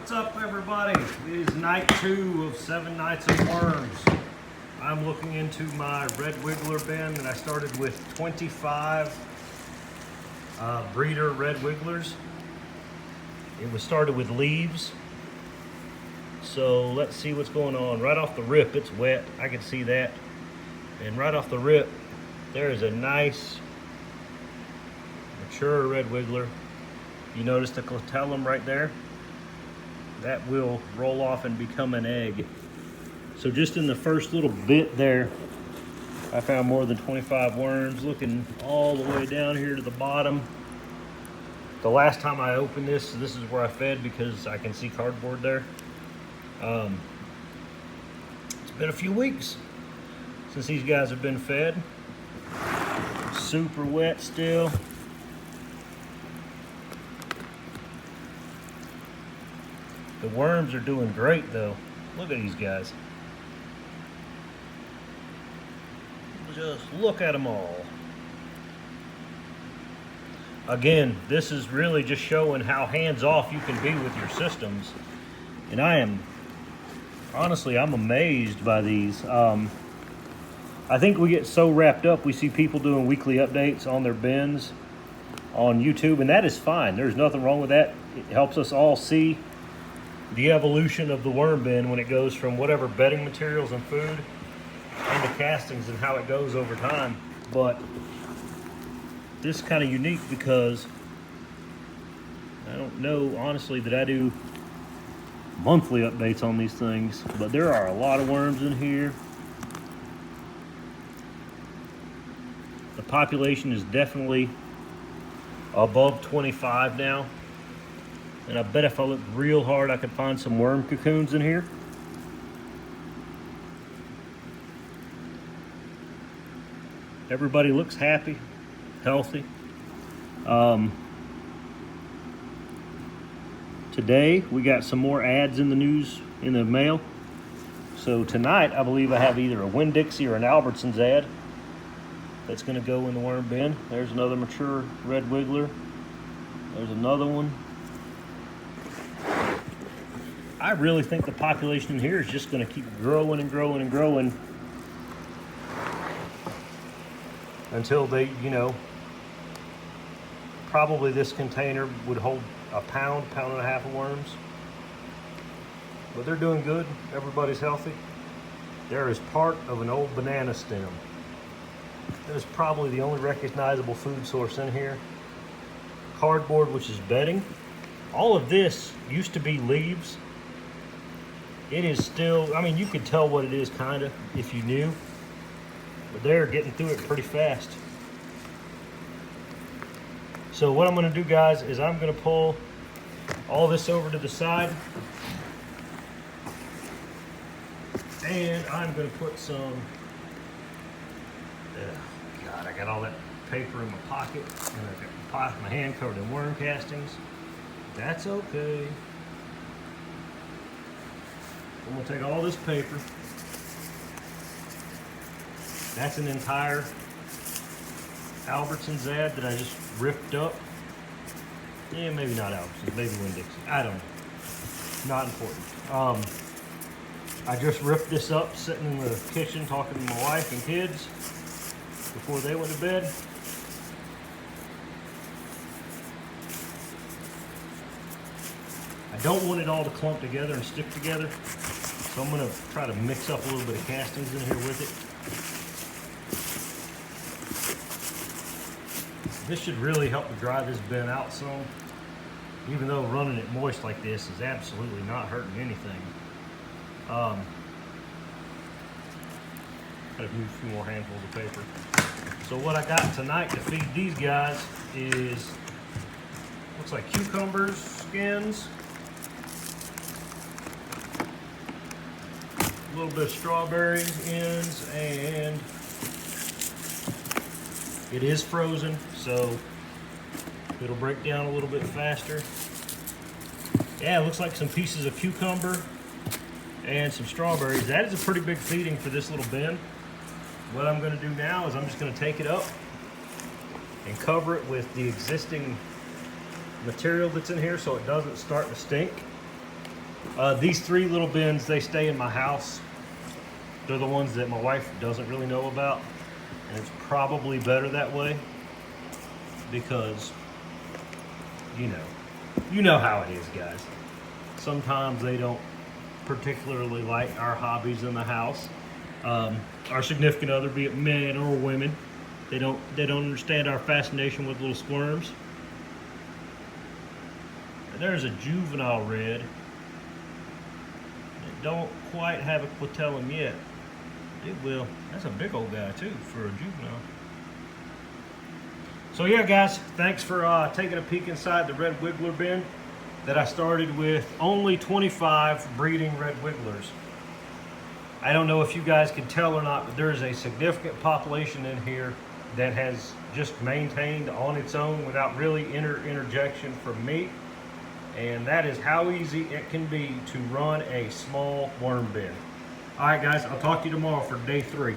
What's up, everybody? It is night 2 of 7 nights of worms. I'm looking into my red wiggler bin, and I started with 25 breeder red wigglers. It was started with leaves. So let's see what's going on. Right off the rip, it's wet. I can see that. And right off the rip, there is a nice mature red wiggler. You notice the clitellum right there? That will roll off and become an egg. So just in the first little bit there, I found more than 25 worms. Looking all the way down here to the bottom. The last time I opened this is where I fed because I can see cardboard there. It's been a few weeks since these guys have been fed. Super wet still. The worms are doing great though. Look at these guys. Just look at them all. Again, this is really just showing how hands-off you can be with your systems. And honestly, I'm amazed by these. I think we get so wrapped up, we see people doing weekly updates on their bins on YouTube, and that is fine. There's nothing wrong with that. It helps us all see the evolution of the worm bin when it goes from whatever bedding materials and food into castings and how it goes over time. But this is kind of unique because I don't know, honestly, that I do monthly updates on these things, but there are a lot of worms in here. The population is definitely above 25 now. And I bet if I look real hard, I could find some worm cocoons in here. Everybody looks happy, healthy. Today, we got some more ads in the news, in the mail. So tonight, I believe I have either a Winn-Dixie or an Albertsons ad that's gonna go in the worm bin. There's another mature red wiggler. There's another one. I really think the population in here is just going to keep growing and growing and growing until they, probably this container would hold a pound and a half of worms. But they're doing good. Everybody's healthy. There is part of an old banana stem. That is probably the only recognizable food source in here. Cardboard, which is bedding. All of this used to be leaves. It is still, you could tell what it is kind of if you knew, but they're getting through it pretty fast. So what I'm gonna do, guys, is I'm gonna pull all this over to the side, and I'm gonna put some, God, I got all that paper in my pocket, and I got my hand covered in worm castings. That's okay. I'm gonna take all this paper. That's an entire Albertsons ad that I just ripped up. Yeah, maybe not Albertsons, maybe Winn-Dixie. I don't know. Not important. I just ripped this up sitting in the kitchen talking to my wife and kids before they went to bed. I don't want it all to clump together and stick together, so I'm going to try to mix up a little bit of castings in here with it. This should really help to dry this bin out some, even though running it moist like this is absolutely not hurting anything. Got a few more handfuls of paper. So what I got tonight to feed these guys is, looks like cucumbers, skins, a little bit of strawberries, ends, and it is frozen, so it'll break down a little bit faster. Yeah, it looks like some pieces of cucumber and some strawberries. That is a pretty big feeding for this little bin. What I'm going to do now is I'm just going to take it up and cover it with the existing material that's in here so it doesn't start to stink. These 3 little bins, they stay in my house. They're the ones that my wife doesn't really know about. And it's probably better that way because, you know how it is, guys. Sometimes they don't particularly like our hobbies in the house. Our significant other, be it men or women, they don't understand our fascination with little squirms. And there's a juvenile red. It don't quite have a clitellum yet. It will. That's a big old guy too for a juvenile. So yeah, guys, thanks for taking a peek inside the red wiggler bin that I started with only 25 breeding red wigglers. I don't know if you guys can tell or not, but there's a significant population in here that has just maintained on its own without really interjection from me. And that is how easy it can be to run a small worm bin. All right, guys, I'll talk to you tomorrow for day 3.